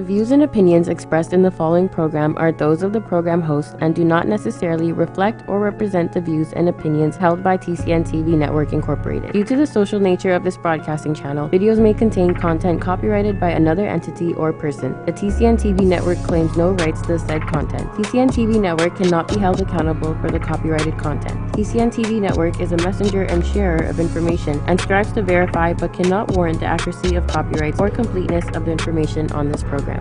The views and opinions expressed in the following program are those of the program host and do not necessarily reflect or represent the views and opinions held by TCN TV Network Incorporated. Due to the social nature of this broadcasting channel, videos may contain content copyrighted by another entity or person. The TCN TV Network claims no rights to the said content. TCN TV Network cannot be held accountable for the copyrighted content. TCN TV Network is a messenger and sharer of information and strives to verify but cannot warrant the accuracy of copyrights or completeness of the information on this program.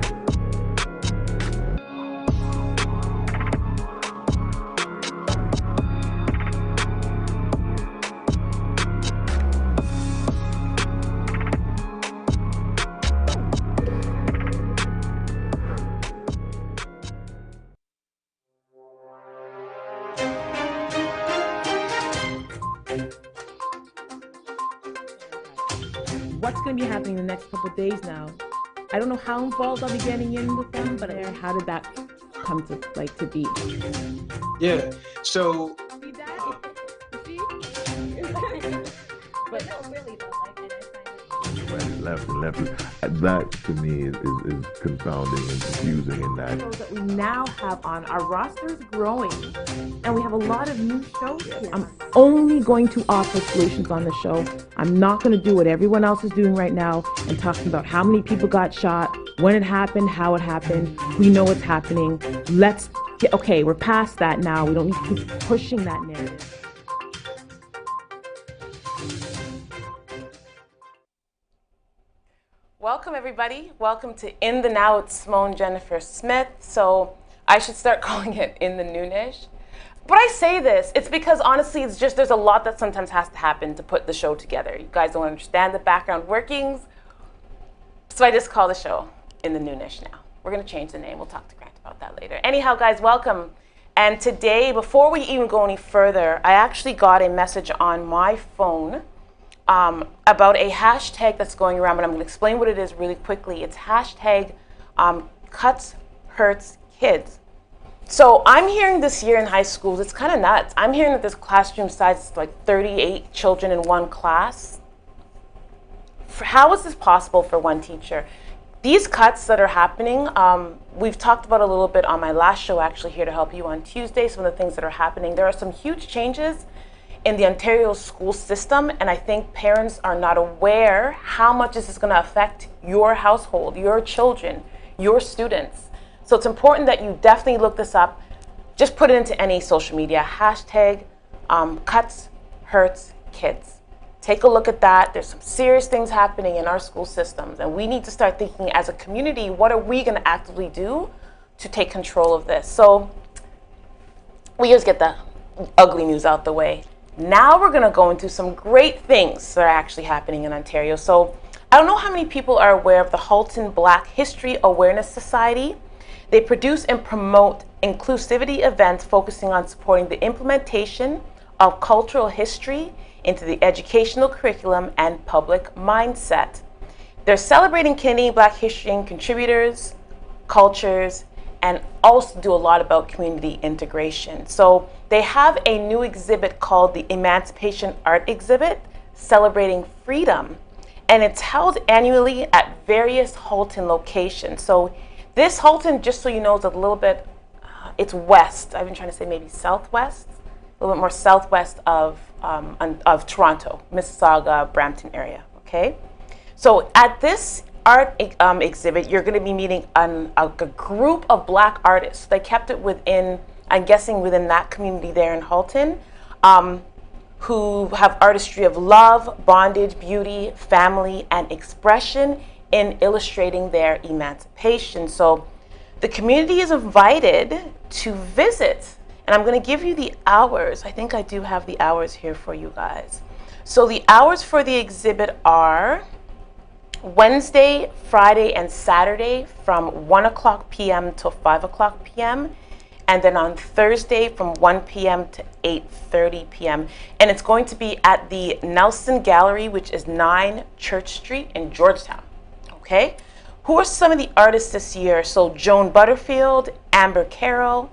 What's going to be happening in the next couple of days now? I don't know how involved I'll be getting in with them, but how did that come to be? Yeah. So. See that? But no, really though. Left. That to me is confounding and confusing in that. That we now have on our roster is growing, and we have a lot of new shows here. I'm only going to offer solutions on the show. I'm not going to do what everyone else is doing right now and talking about how many people got shot, when it happened, how it happened. We know what's happening. We're past that now. We don't need to keep pushing that narrative. Welcome everybody. Welcome to In the Now with Simone Jennifer Smith. So I should start calling it In the Noonish. But I say this, it's because honestly, it's just there's a lot that sometimes has to happen to put the show together. You guys don't understand the background workings. So I just call the show In the Noonish now. We're gonna change the name. We'll talk to Grant about that later. Anyhow, guys, welcome. And today, before we even go any further, I actually got a message on my phone about a hashtag that's going around, and I'm going to explain what it is really quickly. It's hashtag cuts, hurts, kids. So I'm hearing this year in high schools, it's kind of nuts. I'm hearing that this classroom size is like 38 children in one class. How is this possible for one teacher? These cuts that are happening, we've talked about a little bit on my last show, actually, here to help you on Tuesday, some of the things that are happening. There are some huge changes in the Ontario school system, and I think parents are not aware how much this is going to affect your household, your children, your students. So it's important that you definitely look this up. Just put it into any social media, hashtag cuts, hurts, kids. Take a look at that. There's some serious things happening in our school systems, and we need to start thinking as a community, what are we going to actively do to take control of this? So we just get the ugly news out the way. Now we're going to go into some great things that are actually happening in Ontario. So I don't know how many people are aware of the Halton Black History Awareness Society. They produce and promote inclusivity events focusing on supporting the implementation of cultural history into the educational curriculum and public mindset. They're celebrating Canadian Black history and contributors, cultures, and also do a lot about community integration. So they have a new exhibit called the Emancipation Art Exhibit, celebrating freedom. And it's held annually at various Halton locations. So this Halton, just so you know, is a little bit, it's west. I've been trying to say maybe southwest, a little bit more southwest of Toronto, Mississauga, Brampton area, okay? So at this art exhibit, you're going to be meeting a group of Black artists. They kept it within, I'm guessing, within that community there in Halton, who have artistry of love, bondage, beauty, family, and expression in illustrating their emancipation. So the community is invited to visit, and I'm going to give you the hours. I think I do have the hours here for you guys. So the hours for the exhibit are Wednesday, Friday, and Saturday from 1 o'clock p.m. to 5 o'clock p.m. And then on Thursday from 1 p.m. to 8:30 p.m. And it's going to be at the Nelson Gallery, which is 9 Church Street in Georgetown. Okay? Who are some of the artists this year? So Joan Butterfield, Amber Carroll,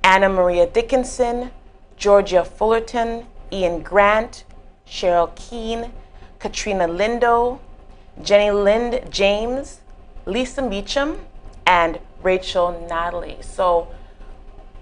Anna Maria Dickinson, Georgia Fullerton, Ian Grant, Cheryl Keane, Katrina Lindo, Jenny Lind James, Lisa Meacham, and Rachel Natalie. So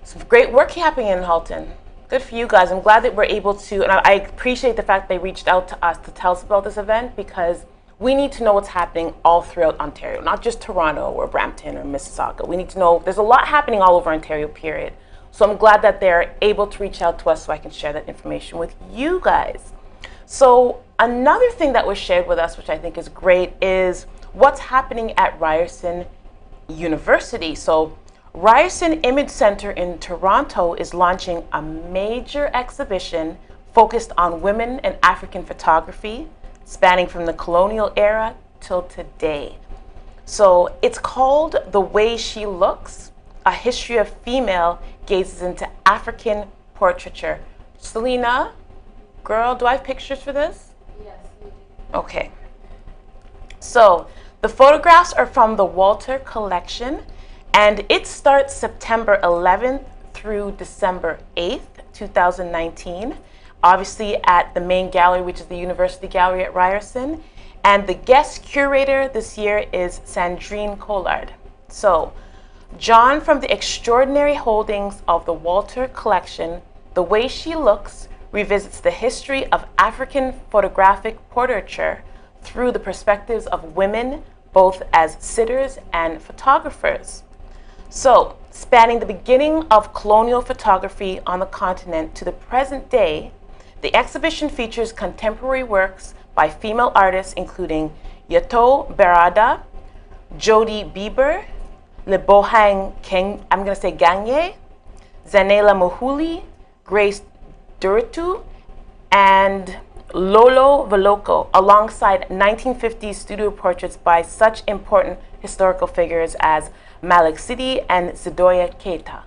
some great work happening in Halton. Good for you guys. I'm glad that we're able to, and I appreciate the fact they reached out to us to tell us about this event, because we need to know what's happening all throughout Ontario, not just Toronto or Brampton or Mississauga. We need to know there's a lot happening all over Ontario, period. So I'm glad that they're able to reach out to us so I can share that information with you guys. So another thing that was shared with us, which I think is great, is what's happening at Ryerson University. So Ryerson Image Center in Toronto is launching a major exhibition focused on women and African photography, spanning from the colonial era till today. So it's called The Way She Looks, A History of Female Gazes into African Portraiture. Selena, girl, do I have pictures for this? Yes, you do. Okay. So the photographs are from the Walter collection, and it starts September 11th through December 8th, 2019, obviously at the main gallery, which is the University Gallery at Ryerson. And the guest curator this year is Sandrine Collard. So, John from the extraordinary holdings of the Walter collection, The Way She Looks, revisits the history of African photographic portraiture through the perspectives of women, both as sitters and photographers. So, spanning the beginning of colonial photography on the continent to the present day, the exhibition features contemporary works by female artists including Yato Berada, Jody Bieber, Lebohang Ganye, Zanela Muhuli, Grace Duritu, and Lolo Veloco, alongside 1950s studio portraits by such important historical figures as Malik Sidi and Sidoya Keita,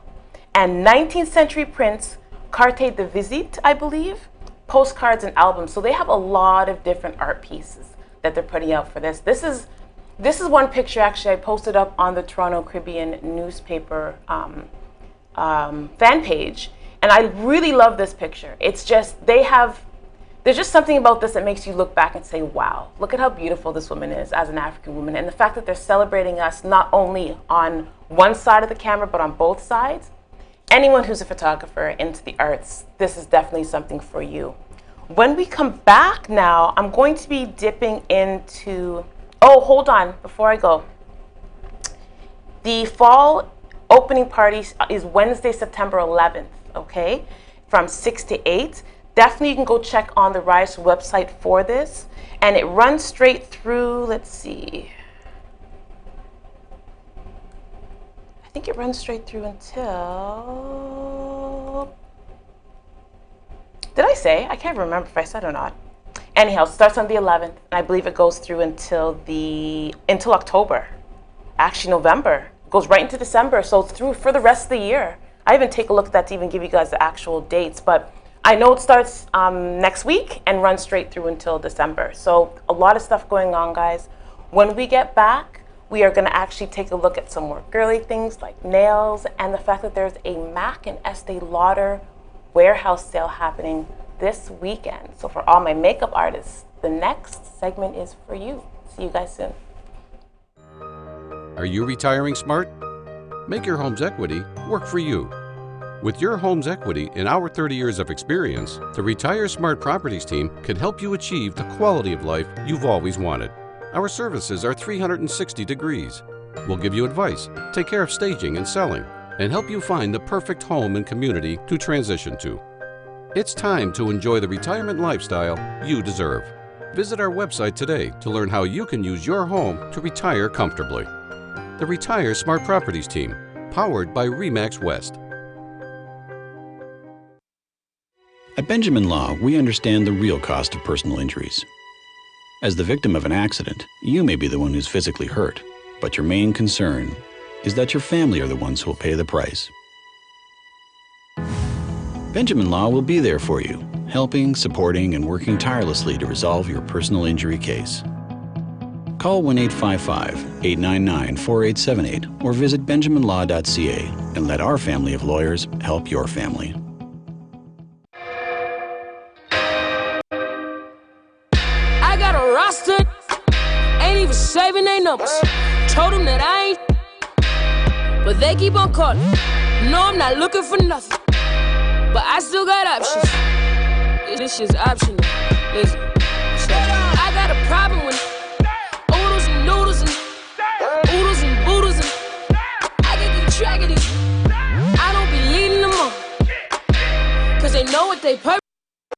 and 19th century prints, Carte de Visite, I believe, postcards and albums. So they have a lot of different art pieces that they're putting out for this. This is one picture actually I posted up on the Toronto Caribbean newspaper fan page, and I really love this picture. It's just, there's just something about this that makes you look back and say, wow, look at how beautiful this woman is as an African woman. And the fact that they're celebrating us not only on one side of the camera, but on both sides. Anyone who's a photographer into the arts, this is definitely something for you. When we come back now, I'm going to be dipping into, oh, hold on, before I go. The fall opening party is Wednesday, September 11th, okay, from 6 to 8. Definitely you can go check on the Ryerson website for this. And it runs straight through, let's see. I think it runs straight through until, did I say? I can't remember if I said or not. Anyhow, it starts on the 11th, and I believe it goes through until October. Actually, November. It goes right into December, so it's through for the rest of the year. I even take a look at that to even give you guys the actual dates, but I know it starts next week and runs straight through until December. So a lot of stuff going on, guys. When we get back, we are going to actually take a look at some more girly things like nails, and the fact that there's a MAC and Estee Lauder warehouse sale happening this weekend. So for all my makeup artists, the next segment is for you. See you guys soon. Are you retiring smart? Make your home's equity work for you. With your home's equity and our 30 years of experience, the Retire Smart Properties team can help you achieve the quality of life you've always wanted. Our services are 360 degrees. We'll give you advice, take care of staging and selling, and help you find the perfect home and community to transition to. It's time to enjoy the retirement lifestyle you deserve. Visit our website today to learn how you can use your home to retire comfortably. The Retire Smart Properties team, powered by RE/MAX West. At Benjamin Law, we understand the real cost of personal injuries. As the victim of an accident, you may be the one who's physically hurt, but your main concern is that your family are the ones who will pay the price. Benjamin Law will be there for you, helping, supporting, and working tirelessly to resolve your personal injury case. Call 1-855-899-4878 or visit benjaminlaw.ca and let our family of lawyers help your family. I got a roster, ain't even saving their numbers. Told them that I ain't, but they keep on calling. No, I'm not looking for nothing, but I still got options. This shit's optional. Listen, I got a problem with oodles and noodles and oodles and boodles and I get the track of these. I don't be leading them on, cause they know what they purpose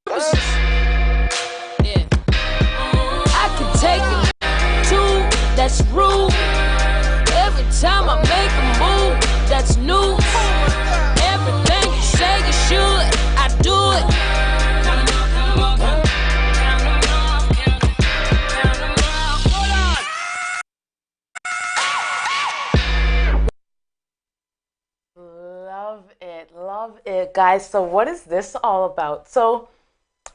is. Yeah. I can take it, two, that's rude. Every time I make a move, that's new. Everything you say you should, I do it. Love it, guys. So what is this all about? So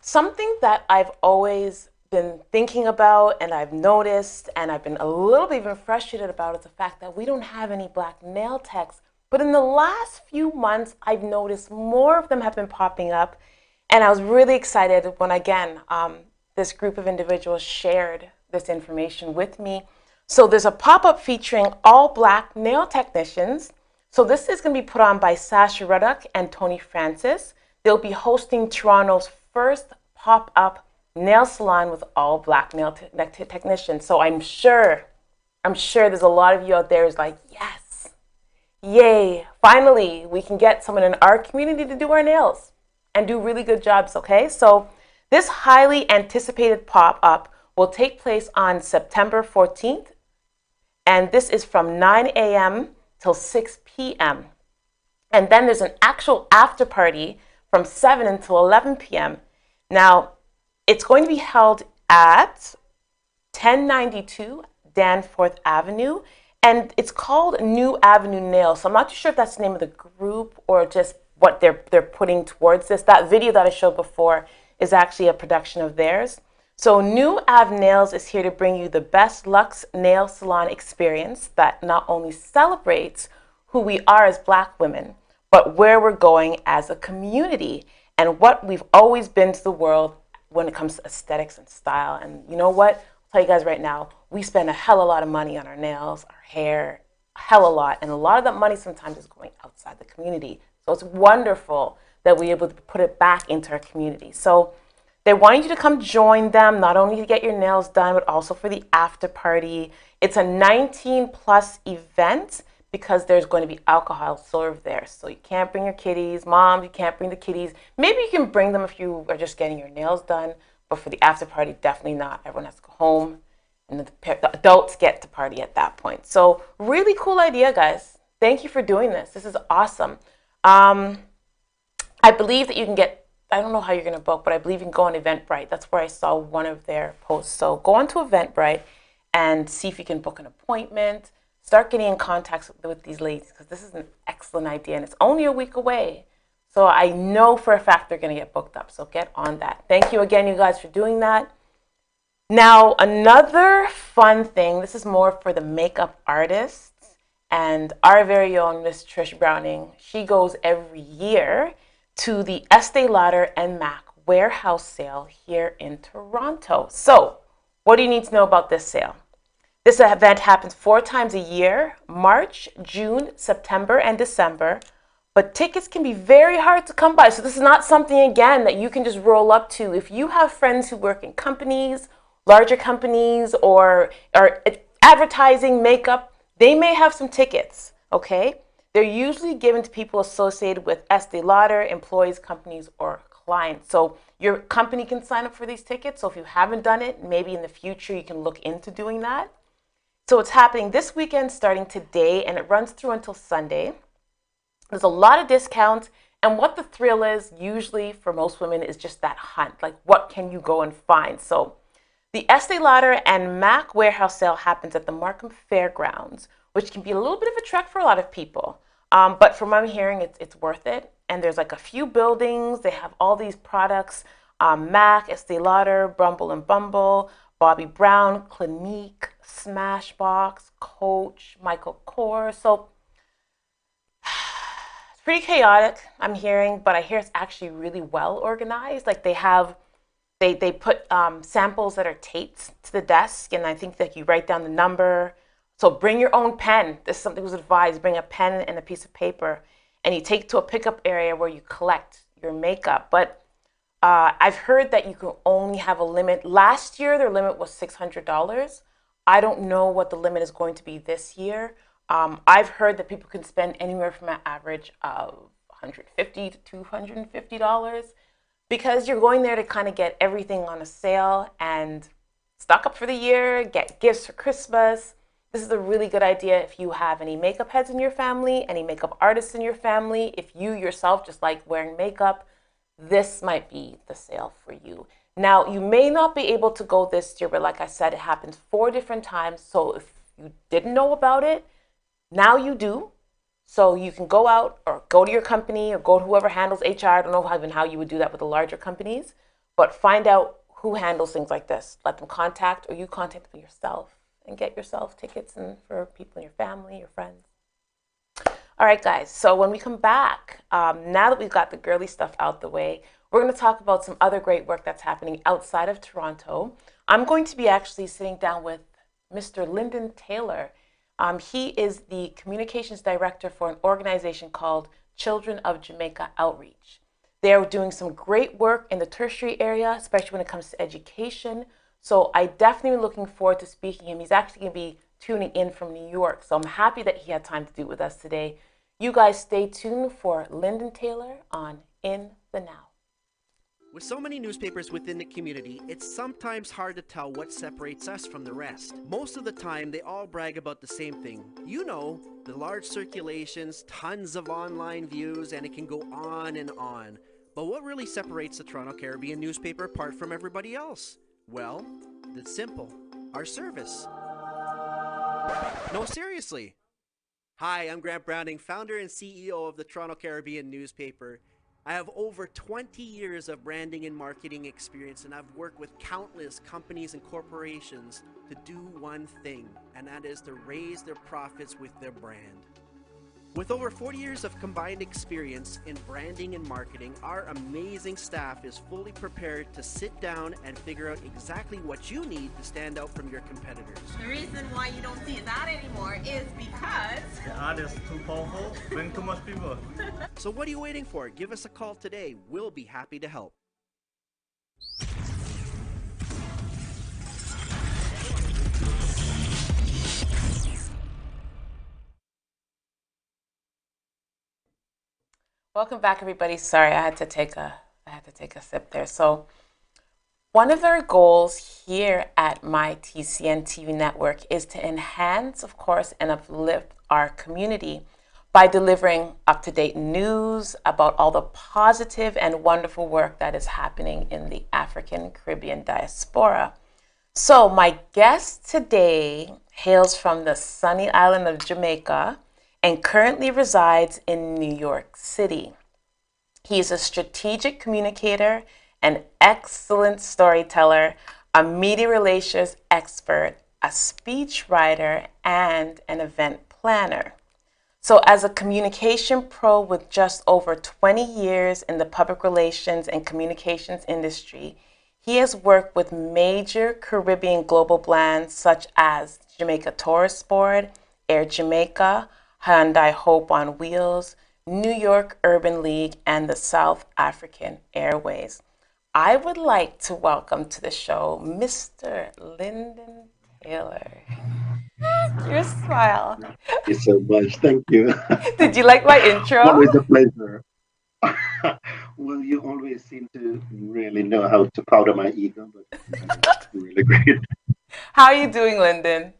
something that I've always been thinking about and I've noticed and I've been a little bit even frustrated about is the fact that we don't have any black nail techs. But in the last few months, I've noticed more of them have been popping up. And I was really excited when, again, this group of individuals shared this information with me. So there's a pop-up featuring all black nail technicians. So this is going to be put on by Sasha Ruddock and Tony Francis. They'll be hosting Toronto's first pop-up nail salon with all black nail technicians. So I'm sure there's a lot of you out there who's like, yes, yay, finally, we can get someone in our community to do our nails and do really good jobs, okay? So this highly anticipated pop-up will take place on September 14th, and this is from 9 a.m. till 6 p.m. And then there's an actual after party from 7 until 11 p.m. Now, it's going to be held at 1092 Danforth Avenue, and it's called New Avenue Nails. So I'm not too sure if that's the name of the group or just what they're putting towards this. That video that I showed before is actually a production of theirs. So New Ave Nails is here to bring you the best luxe nail salon experience that not only celebrates who we are as black women, but where we're going as a community and what we've always been to the world when it comes to aesthetics and style. And you know what? I'll tell you guys right now, we spend a hell of a lot of money on our nails, our hair, a hell of a lot. And a lot of that money sometimes is going outside the community. So it's wonderful that we're able to put it back into our community. So they want you to come join them, not only to get your nails done, but also for the after party. It's a 19+ event because there's going to be alcohol served there. So you can't bring your kiddies. Mom, you can't bring the kiddies. Maybe you can bring them if you are just getting your nails done, but for the after party, definitely not. Everyone has to go home, and the adults get to party at that point. So really cool idea, guys. Thank you for doing this. This is awesome. I believe that you can get, I don't know how you're going to book, but I believe you can go on Eventbrite. That's where I saw one of their posts. So go on to Eventbrite and see if you can book an appointment. Start getting in contact with these ladies because this is an excellent idea and it's only a week away. So I know for a fact they're going to get booked up. So get on that. Thank you again, you guys, for doing that. Now, another fun thing, this is more for the makeup artists and our very own Miss Trish Browning. She goes every year to the Estee Lauder and MAC warehouse sale here in Toronto. So what do you need to know about this sale? This event happens 4 times a year, March, June, September, and December. But tickets can be very hard to come by. So this is not something, again, that you can just roll up to. If you have friends who work in companies, larger companies, or advertising, makeup, they may have some tickets, okay? They're usually given to people associated with Estee Lauder, employees, companies, or clients. So your company can sign up for these tickets. So if you haven't done it, maybe in the future you can look into doing that. So it's happening this weekend starting today, and it runs through until Sunday. There's a lot of discounts, and what the thrill is usually for most women is just that hunt. Like, what can you go and find? So the Estee Lauder and MAC warehouse sale happens at the Markham Fairgrounds, which can be a little bit of a trek for a lot of people. But from what I'm hearing, it's worth it. And there's like a few buildings. They have all these products, MAC, Estee Lauder, Bumble and Bumble, Bobbi Brown, Clinique, Smashbox, Coach, Michael Kors. So it's pretty chaotic, I'm hearing, but I hear it's actually really well organized. Like they put samples that are taped to the desk, and I think that you write down the number, So bring your own pen. This is something that was advised. Bring a pen and a piece of paper, and you take it to a pickup area where you collect your makeup. But I've heard that you can only have a limit. Last year, their limit was $600. I don't know what the limit is going to be this year. I've heard that people can spend anywhere from an average of $150 to $250 because you're going there to kind of get everything on a sale and stock up for the year, get gifts for Christmas. This is a really good idea if you have any makeup heads in your family, any makeup artists in your family. If you yourself just like wearing makeup, this might be the sale for you. Now, you may not be able to go this year, but like I said, it happens 4 different times. So if you didn't know about it, now you do. So you can go out or go to your company or go to whoever handles HR. I don't know even how you would do that with the larger companies, but find out who handles things like this. Let them contact, or you contact them yourself and get yourself tickets and for people in your family, your friends. All right, guys, so when we come back, now that we've got the girly stuff out the way, we're going to talk about some other great work that's happening outside of Toronto. I'm going to be actually sitting down with Mr. Lyndon Taylor. He is the communications director for an organization called Children of Jamaica Outreach. They are doing some great work in the tertiary area, especially when it comes to education. So I definitely am looking forward to speaking to him. He's actually going to be tuning in from New York. So I'm happy that he had time to do it with us today. You guys stay tuned for Lyndon Taylor on In the Now. With so many newspapers within the community, it's sometimes hard to tell what separates us from the rest. Most of the time, they all brag about the same thing. You know, the large circulations, tons of online views, and it can go on and on. But what really separates the Toronto Caribbean newspaper apart from everybody else? Well, it's simple. Our service. No, seriously. Hi, I'm Grant Browning, founder and CEO of the Toronto Caribbean newspaper. I have over 20 years of branding and marketing experience, and I've worked with countless companies and corporations to do one thing, and that is to raise their profits with their brand. With over 40 years of combined experience in branding and marketing, our amazing staff is fully prepared to sit down and figure out exactly what you need to stand out from your competitors. The reason why you don't see that anymore is because the ad is too powerful, bring too much people. So what are you waiting for? Give us a call today. We'll be happy to help. Welcome back, everybody. Sorry, I had to take a sip there. So one of our goals here at my TCN TV network is to enhance, of course, and uplift our community by delivering up-to-date news about all the positive and wonderful work that is happening in the African Caribbean diaspora. So my guest today hails from the sunny island of Jamaica and currently resides in New York City. He is a strategic communicator, an excellent storyteller, a media relations expert, a speech writer, and an event planner. So as a communication pro with just over 20 years in the public relations and communications industry, he has worked with major Caribbean global brands such as Jamaica Tourist Board, Air Jamaica, Hyundai Hope on Wheels, New York Urban League, and the South African Airways. I would like to welcome to the show Mr. Lyndon Taylor. Your smile. Thank you so much. Thank you. Did you like my intro? Always a pleasure. Well, you always seem to really know how to powder my ego, but that's really great. How are you doing, Lyndon?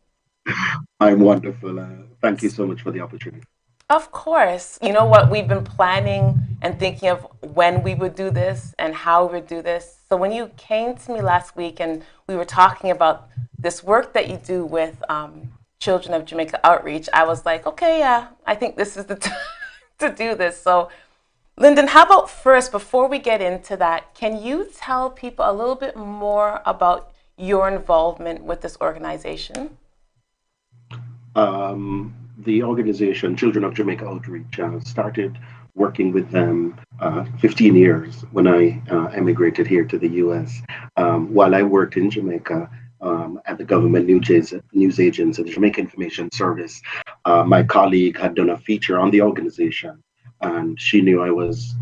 I'm wonderful. Thank you so much for the opportunity. Of course. You know what? We've been planning and thinking of when we would do this and how we would do this. So when you came to me last week and we were talking about this work that you do with Children of Jamaica Outreach, I was like, okay, yeah, I think this is the time to do this. So Lyndon, how about first, before we get into that, can you tell people a little bit more about your involvement with this organization? The organization, Children of Jamaica Outreach, started working with them 15 years when I emigrated here to the U.S. While I worked in Jamaica, at the government news agency, the Jamaica Information Service. My colleague had done a feature on the organization, and she knew I was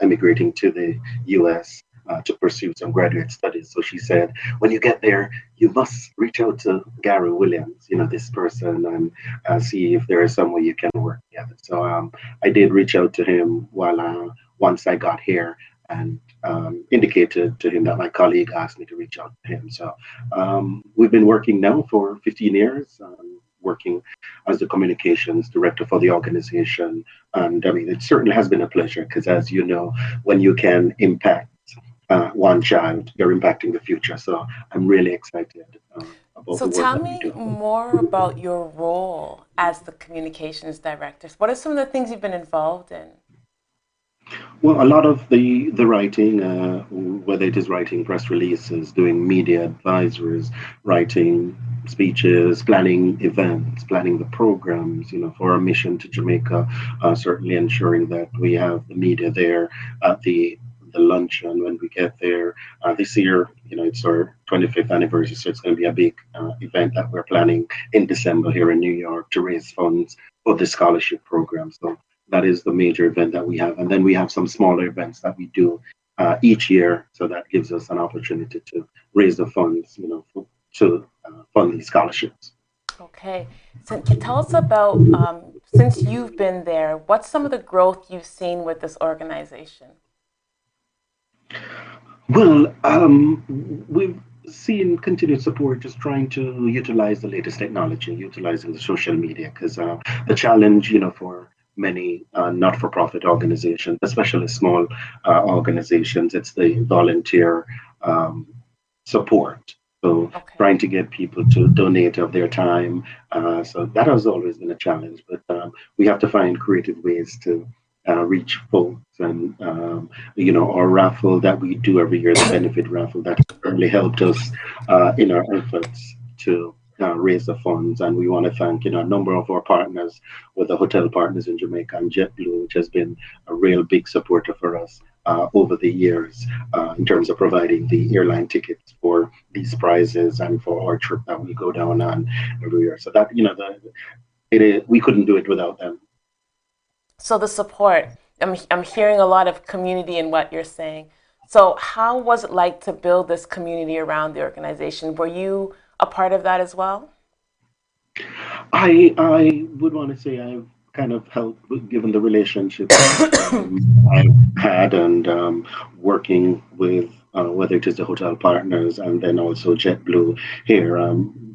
emigrating to the US to pursue some graduate studies. So she said, when you get there, you must reach out to Gary Williams, this person, and see if there is some way you can work together. So I did reach out to him once I got here, and indicated to him that my colleague asked me to reach out to him. So we've been working now for 15 years, working as the communications director for the organization. And I mean, it certainly has been a pleasure because, as you know, when you can impact one child, you're impacting the future. So I'm really excited about So the work tell that we me do. more about your role as the communications director. What are some of the things you've been involved in? Well, a lot of the writing, whether it is writing press releases, doing media advisories, writing speeches, planning events, planning the programs, for our mission to Jamaica, certainly ensuring that we have the media there at the luncheon when we get there. This year, it's our 25th anniversary, so it's going to be a big event that we're planning in December here in New York to raise funds for the scholarship program. So that is the major event that we have. And then we have some smaller events that we do each year. So that gives us an opportunity to raise the funds, to fund these scholarships. Okay. So can you tell us about, since you've been there, what's some of the growth you've seen with this organization? Well, we've seen continued support, just trying to utilize the latest technology, utilizing the social media, because the challenge, for many not-for-profit organizations, especially small organizations, it's the volunteer support. So trying to get people to donate of their time. So that has always been a challenge, but we have to find creative ways to reach folks. And, our raffle that we do every year, the benefit raffle, that certainly helped us in our efforts to raise the funds. And we want to thank, a number of our partners, with the hotel partners in Jamaica and JetBlue, which has been a real big supporter for us over the years in terms of providing the airline tickets for these prizes and for our trip that we go down on every year. So that, we couldn't do it without them. So the support, I'm hearing a lot of community in what you're saying. So how was it like to build this community around the organization? Were you a part of that as well? I would want to say I've kind of helped, given the relationship I've had, and working with whether it is the hotel partners and then also JetBlue here.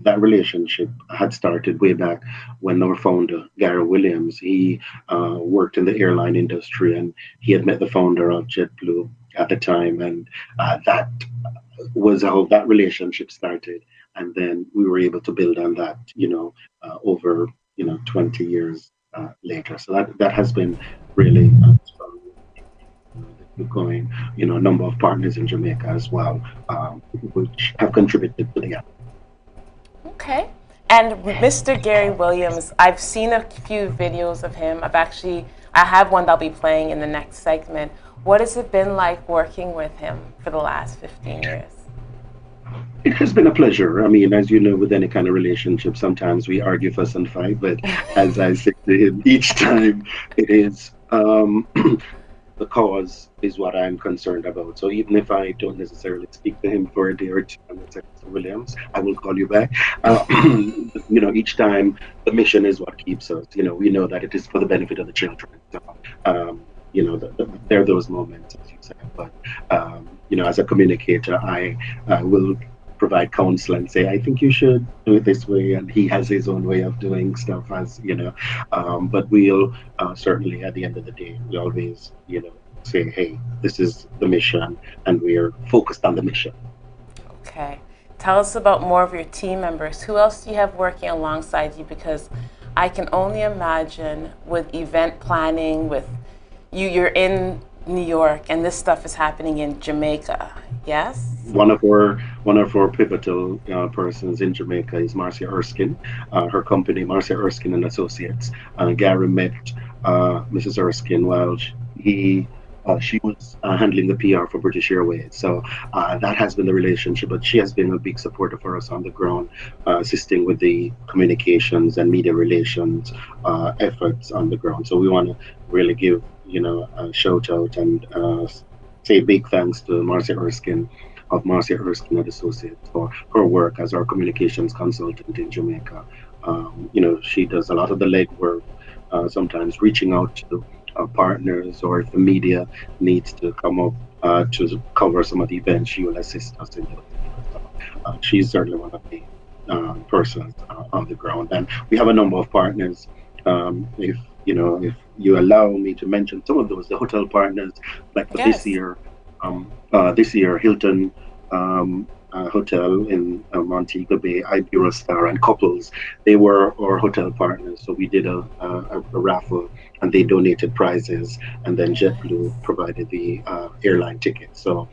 That relationship had started way back when our founder, Gary Williams, he worked in the airline industry, and he had met the founder of JetBlue at the time, and that was how that relationship started. And then we were able to build on that, over 20 years later. So that has been really strong. Going, a number of partners in Jamaica as well, which have contributed to the effort. Okay. And Mr. Gary Williams, I've seen a few videos of him. I have one that I'll be playing in the next segment. What has it been like working with him for the last 15 years? It has been a pleasure. I mean, as you know, with any kind of relationship, sometimes we argue, fuss, and fight. But as I say to him each time, it is the cause is what I'm concerned about. So even if I don't necessarily speak to him for a day or two, I'm going to say, Mr. Williams, I will call you back. Each time the mission is what keeps us. We know that it is for the benefit of the children. So, there are those moments, as you said. But as a communicator, I will provide counsel and say, I think you should do it this way, and he has his own way of doing stuff, but we'll certainly, at the end of the day, we always say, hey, this is the mission, and we're focused on the mission. Okay. Tell us about more of your team members. Who else do you have working alongside you? Because I can only imagine with event planning, with you're in New York, and this stuff is happening in Jamaica. Yes. One of our pivotal persons in Jamaica is Marcia Erskine. Her company, Marcia Erskine and Associates. Gary met Mrs. Erskine while he She was handling the PR for British Airways. So that has been the relationship, but she has been a big supporter for us on the ground, assisting with the communications and media relations efforts on the ground. So we want to really give, a shout out and say big thanks to Marcia Erskine of Marcia Erskine and Associates for her work as our communications consultant in Jamaica. She does a lot of the legwork, sometimes reaching out to partners, or if the media needs to come up to cover some of the events, she will assist us in those. She's certainly one of the persons on the ground, and we have a number of partners. If you allow me to mention some of those, the hotel partners, like for Yes. this year, Hilton Hotel in Montego Bay, Iberostar, and Couples, they were our hotel partners. So we did a raffle, and they donated prizes, and then JetBlue provided the airline tickets. So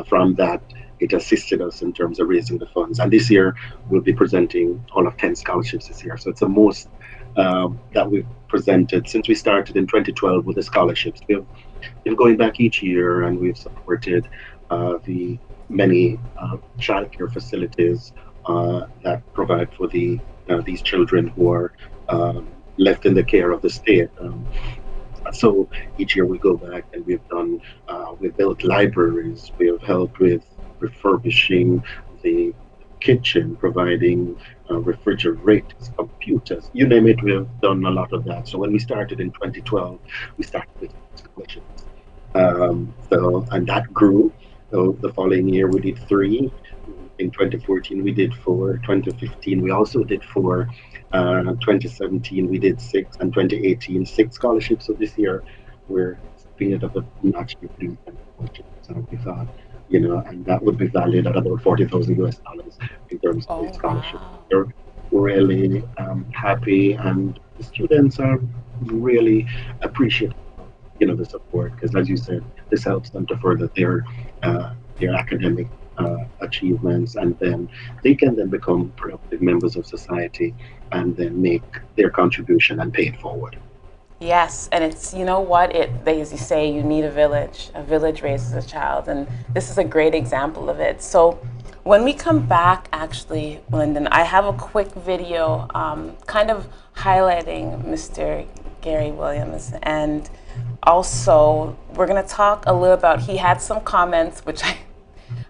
from that, it assisted us in terms of raising the funds. And this year, we'll be presenting all of 10 scholarships this year. So it's the most that we've presented since we started in 2012 with the scholarships. We've been going back each year, and we've supported the many childcare facilities that provide for these children who are left in the care of the state. So each year we go back, and we've built libraries, we have helped with refurbishing the kitchen, providing refrigerators, computers, you name it, we have done a lot of that. So when we started in 2012, we started with scholarships. And that grew. So the following year we did 3. In 2014 we did 4. 2015 we also did 4. 2017 we did 6, and 2018 6 scholarships. So this year we're stepping it up a notch with 3 scholarships. And we thought, and that would be valued at about $40,000 in terms of the scholarship. They're really happy, and the students are really appreciative, the support, because as you said, this helps them to further their academic achievements, and then they can then become productive members of society, and then make their contribution and pay it forward. Yes, and it's, you know what, as you say, you need a village. A village raises a child, and this is a great example of it. So when we come back, actually, Lyndon, I have a quick video kind of highlighting Mr. Gary Williams, and also we're going to talk a little about, he had some comments which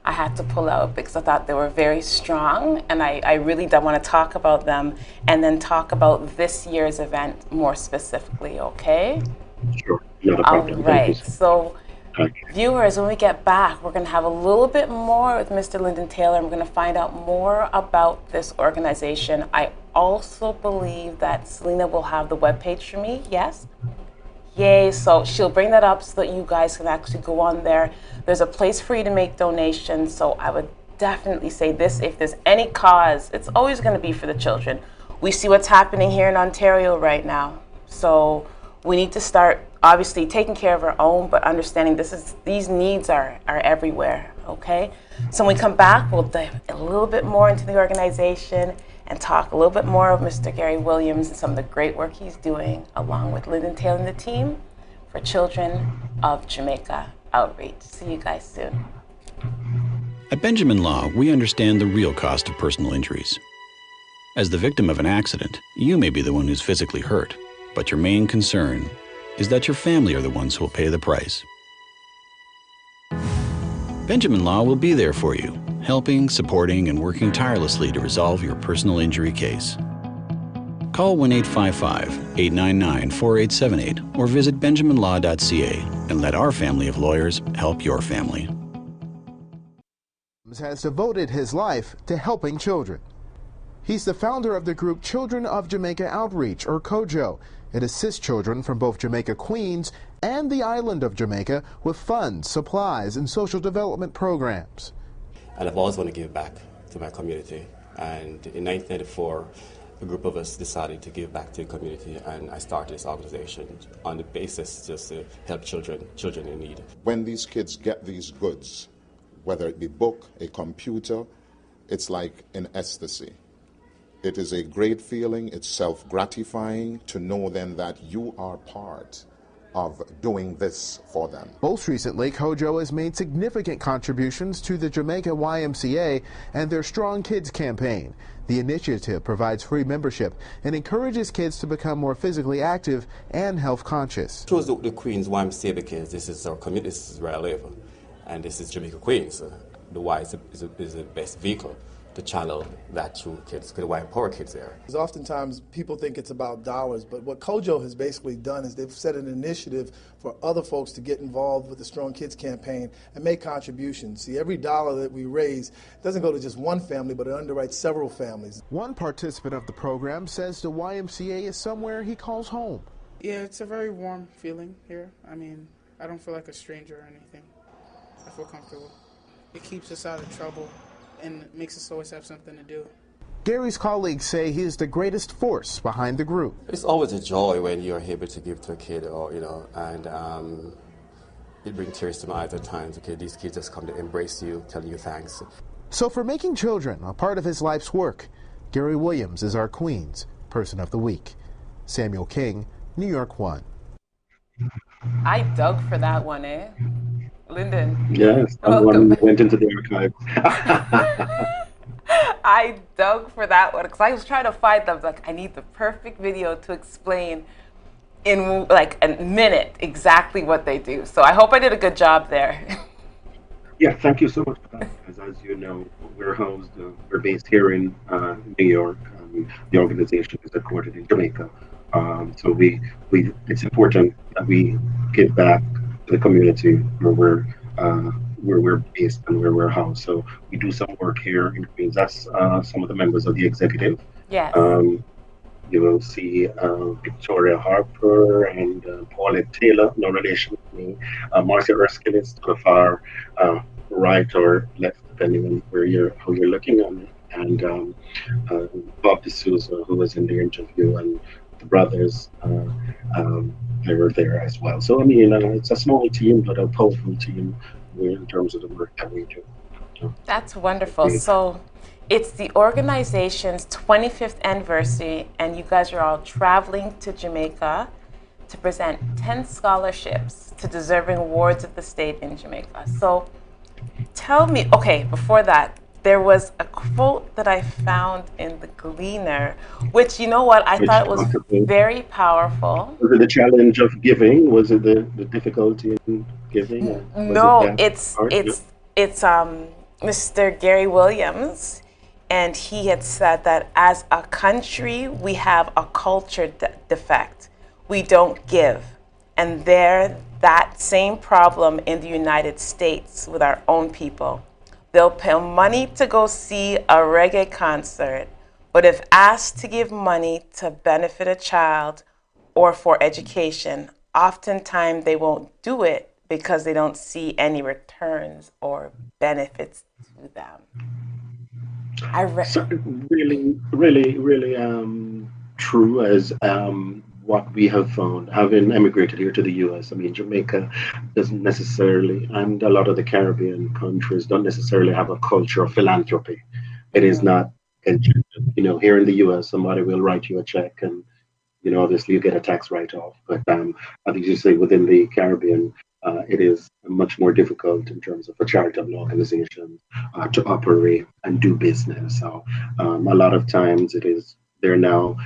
I had to pull out because I thought they were very strong, and I really don't want to talk about them, and then talk about this year's event more specifically, okay? Sure, not a problem. All right, so viewers, when we get back, we're going to have a little bit more with Mr. Lyndon Taylor, and we're going to find out more about this organization. I also believe that Selena will have the webpage for me, yes? Yay, so she'll bring that up so that you guys can actually go on there. There's a place for you to make donations, so I would definitely say this, if there's any cause, it's always going to be for the children. We see what's happening here in Ontario right now, so we need to start obviously taking care of our own, but understanding these needs are everywhere, okay? So when we come back, we'll dive a little bit more into the organization and talk a little bit more of Mr. Gary Williams and some of the great work he's doing along with Lyndon Taylor and the team for Children of Jamaica Outreach. See you guys soon. At Benjamin Law, we understand the real cost of personal injuries. As the victim of an accident, you may be the one who's physically hurt, but your main concern is that your family are the ones who will pay the price. Benjamin Law will be there for you, helping, supporting, and working tirelessly to resolve your personal injury case. Call 1-855-899-4878 or visit benjaminlaw.ca and let our family of lawyers help your family. Has devoted his life to helping children. He's the founder of the group Children of Jamaica Outreach, or COJO. It assists children from both Jamaica, Queens, and the island of Jamaica with funds, supplies, and social development programs. And I've always wanted to give back to my community. And in 1994, a group of us decided to give back to the community, and I started this organization on the basis just to help children in need. When these kids get these goods, whether it be book, a computer, it's like an ecstasy. It is a great feeling, it's self-gratifying to know then that you are part of doing this for them. Most recently, COJO has made significant contributions to the Jamaica YMCA and their Strong Kids campaign. The initiative provides free membership and encourages kids to become more physically active and health conscious. Chose the Queens YMCA because this is our community, this is where I live, and this is Jamaica Queens. The Y is the best vehicle to channel that to kids, because why empower kids there. Because oftentimes people think it's about dollars, but what COJO has basically done is they've set an initiative for other folks to get involved with the Strong Kids campaign and make contributions. See, every dollar that we raise doesn't go to just one family, but it underwrites several families. One participant of the program says the YMCA is somewhere he calls home. Yeah, it's a very warm feeling here. I mean, I don't feel like a stranger or anything. I feel comfortable. It keeps us out of trouble and makes us always have something to do. Gary's colleagues say he is the greatest force behind the group. It's always a joy when you're able to give to a kid, or and it brings tears to my eyes at times. Okay, these kids just come to embrace you, tell you thanks. So for making children a part of his life's work, Gary Williams is our Queens Person of the Week. Samuel King, New York 1. I dug for that one, eh? Lyndon. Yes, welcome. Went into the archives. I dug for that one because I was trying to find them. Like, I need the perfect video to explain in like a minute exactly what they do. So I hope I did a good job there. Yeah, thank you so much for that. As you know, we're based here in New York. The organization is headquartered in Jamaica. So it's important that we give back to the community where we're based and where we're housed. So we do some work here in Queens. That's some of the members of the executive. Yes. You will see Victoria Harper and Paulette Taylor, no relation with me. Marcia Erskine is to the far right or left, depending on how you're looking on it. And Bob D'Souza, who was in the interview, and the brothers, they were there as well. So I mean, it's a small team, but a powerful team in terms of the work that we do. That's wonderful. So it's the organization's 25th anniversary, and you guys are all traveling to Jamaica to present 10 scholarships to deserving wards of the state in Jamaica. So tell me, okay, before that, there was a quote that I found in the Gleaner, which, you know what, I thought was very powerful. Was it the challenge of giving? Was it the difficulty in giving? No, it's Mr. Gary Williams, and he had said that as a country, we have a culture defect. We don't give. And that same problem in the United States with our own people. They'll pay money to go see a reggae concert, but if asked to give money to benefit a child or for education, oftentimes they won't do it because they don't see any returns or benefits to them. So really true as what we have found, having emigrated here to the U.S. I mean, Jamaica doesn't necessarily, and a lot of the Caribbean countries don't necessarily have a culture of philanthropy. It is not, here in the U.S., somebody will write you a check and, obviously you get a tax write-off. But I think you say within the Caribbean, it is much more difficult in terms of a charitable organization to operate and do business. So a lot of times they're now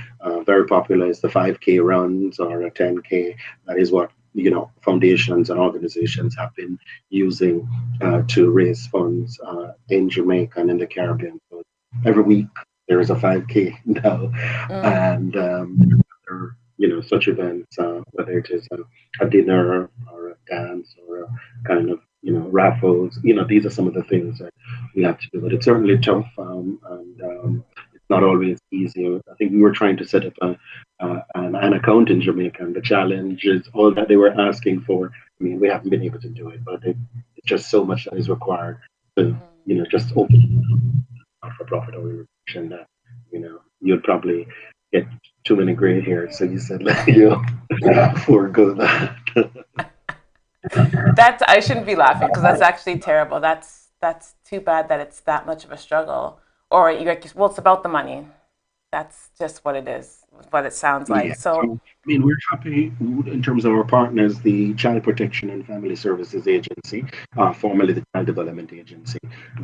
very popular. It's the 5K runs or a 10K. That is what foundations and organizations have been using to raise funds in Jamaica and in the Caribbean. So every week there is a 5K now, and such events, whether it is a dinner or a dance or a kind of raffles. These are some of the things that we have to do. But it's certainly tough, and not always easy. I think we were trying to set up an account in Jamaica, and the challenge is all that they were asking for. I mean, we haven't been able to do it, but it's just so much that is required to, just open not for profit organization that, you'd probably get too many gray hairs. So you said, forego that. I shouldn't be laughing because that's actually terrible. That's too bad that it's that much of a struggle. Or it's about the money. That's just what it is, what it sounds Yeah. like. So, So, I mean, we're happy in terms of our partners, the Child Protection and Family Services Agency, formerly the Child Development Agency.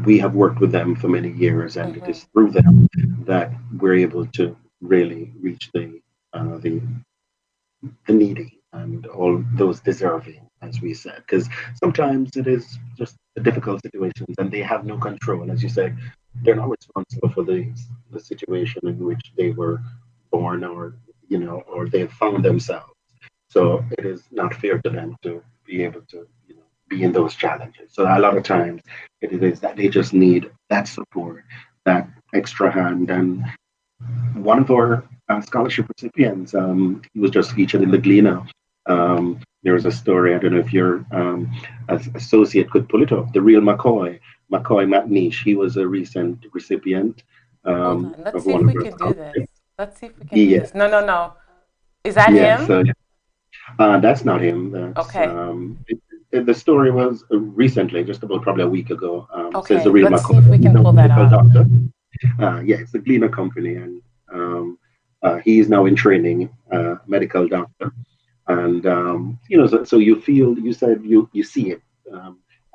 We have worked with them for many years, and it is through them that we're able to really reach the needy and all those deserving, as we said. Because sometimes it is just a difficult situations, and they have no control. As you said, they're not responsible for the situation in which they were born, or or they found themselves. So it is not fair to them to be able to be in those challenges. So a lot of times it is that they just need that support, that extra hand. And one of our scholarship recipients, he was just featured in the Gleaner. There was a story, I don't know if your associate could pull it up, the real McCoy McNeish. He was a recent recipient hold on. Let's of see one if of we our can do this. scholarships. Let's see if we can do Yeah, this. No, no, no. Is that yeah. him? So that's not him. That's Okay. the story was recently, just about probably a week ago. Says the Okay. real Let's see McCoy. if we He's can now pull a that medical up. doctor. Yeah, it's the Gleaner Company, and he is now in training, medical doctor. And so you feel, you said you see it,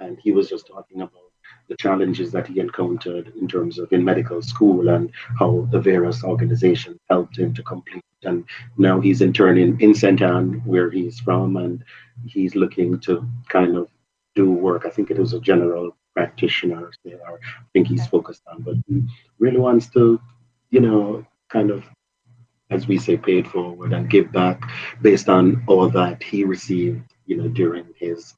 and he was just talking about the challenges that he encountered in terms of in medical school and how the various organizations helped him to complete. And now he's interning in St. Anne, where he's from, and he's looking to kind of do work. I think it was a general practitioner, or I think he's focused on, but he really wants to, kind of, as we say, pay it forward and give back based on all that he received, during his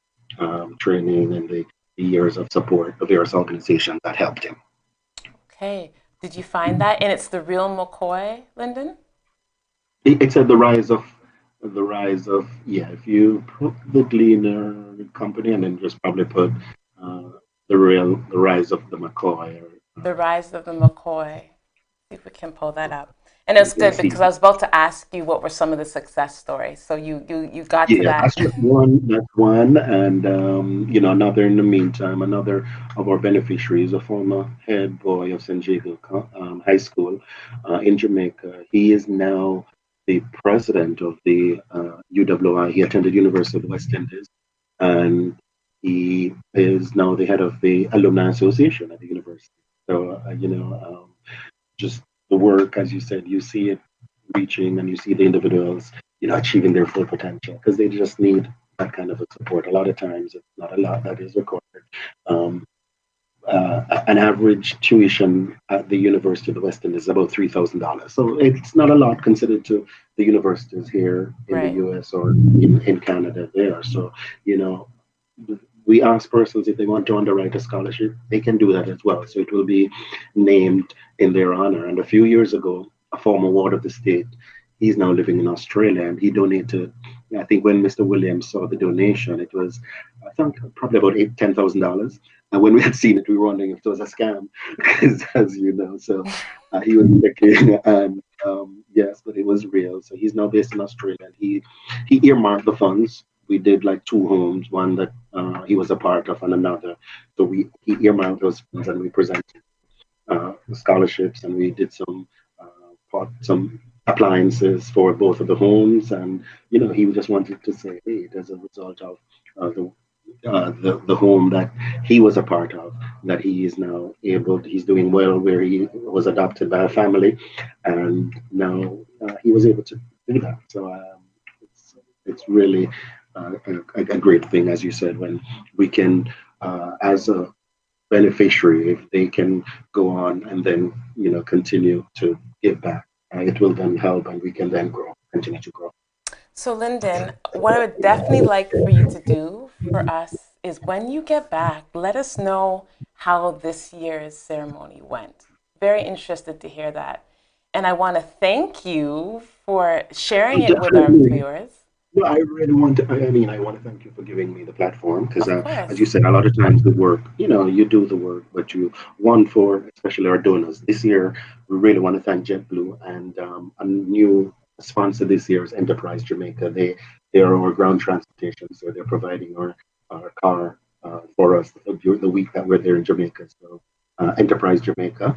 training and the years of support of various organizations that helped him. Okay. Did you find that? And it's the real McCoy, Lyndon? It said the rise of yeah. If you put the Gleaner Company and then just probably put the rise of the McCoy. The rise of the McCoy. See if we can pull that up. And it's good Yes, because I was about to ask you what were some of the success stories. So you got to yeah, that. that's just one. That's one, and another in the meantime. Another of our beneficiaries, a former head boy of San Diego High School in Jamaica. He is now the president of the UWI. He attended University of the West Indies, and he is now the head of the Alumni Association at the university. So just the work, as you said, you see it reaching, and you see the individuals, achieving their full potential, because they just need that kind of a support. A lot of times, it's not a lot that is required. Um, an average tuition at the University of the West Indies is about $3,000. So it's not a lot considered to the universities here in the Right. US or in Canada there. So, you know, we ask persons if they want to underwrite a scholarship, they can do that as well. So it will be named in their honor. And a few years ago, a former ward of the state, he's now living in Australia, and he donated. I think when Mr. Williams saw the donation, it was, I think, probably about $10,000. And when we had seen it, we were wondering if it was a scam, because as you know, so he was checking, and yes, but it was real. So he's now based in Australia, and he earmarked the funds. We did like two homes, one that he was a part of, and another. So he earmarked those funds, and we presented scholarships, and we did some appliances for both of the homes. And he just wanted to say, hey, as a result of the home that he was a part of, that he is now he's doing well, where he was adopted by a family, and now he was able to do that. So it's really a great thing, as you said, when we can, as a beneficiary, if they can go on and then continue to give back, it will then help, and we can then continue to grow. So, Lyndon, what I would definitely like for you to do for us is when you get back, let us know how this year's ceremony went. Very interested to hear that. And I want to thank you for sharing it with our Definitely. viewers. No, I really want to. I want to thank you for giving me the platform, because, Of as you course. said, a lot of times the work, you do the work, but you want for, especially our donors. This year, we really want to thank JetBlue, and a new sponsor this year is Enterprise Jamaica. They are our ground transportation, so they're providing our car for us during the week that we're there in Jamaica. So Enterprise Jamaica.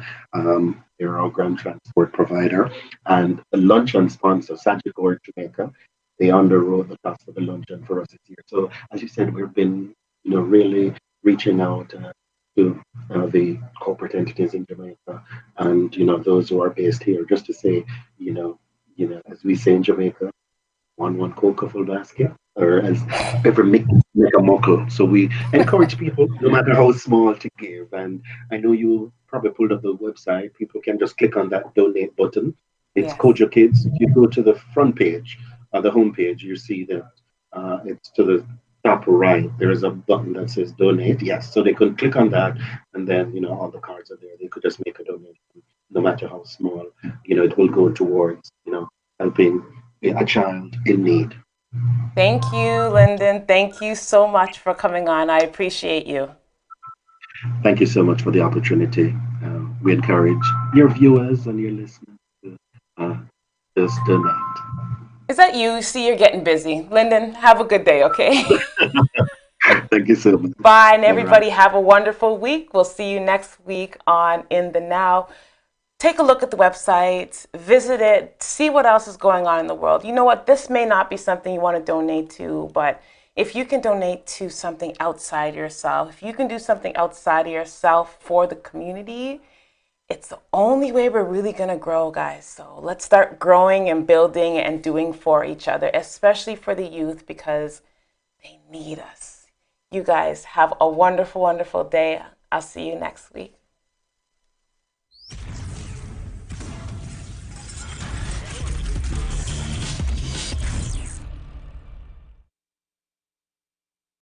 They're our ground transport provider. And the luncheon sponsor, Sagicor Jamaica, they underwrote the cost of the luncheon for us this year. So as you said, we've been, really reaching out to the corporate entities in Jamaica and, those who are based here, just to say, as we say in Jamaica, one cocoa full basket, or as ever make a muckle. So we encourage people, no matter how small, to give. And I know you probably pulled up the website. People can just click on that donate button. It's COJO Kids. If you go to the front page, the home page, you see that it's to the top right. There is a button that says donate. Yes, so they could click on that, and then all the cards are there. They could just make a donation, no matter how small. It will go towards helping a child in need. Thank you, Lyndon. Thank you so much for coming on. I appreciate you. Thank you so much for the opportunity. We encourage your viewers and your listeners to just donate. Is that you? See, you're getting busy. Lyndon, have a good day, okay? Thank you so much. Bye, and everybody have a wonderful week. We'll see you next week on In the Now. Take a look at the website, visit it, see what else is going on in the world. You know what? This may not be something you want to donate to, but if you can donate to something outside yourself, if you can do something outside of yourself for the community, it's the only way we're really going to grow, guys. So let's start growing and building and doing for each other, especially for the youth, because they need us. You guys have a wonderful, wonderful day. I'll see you next week.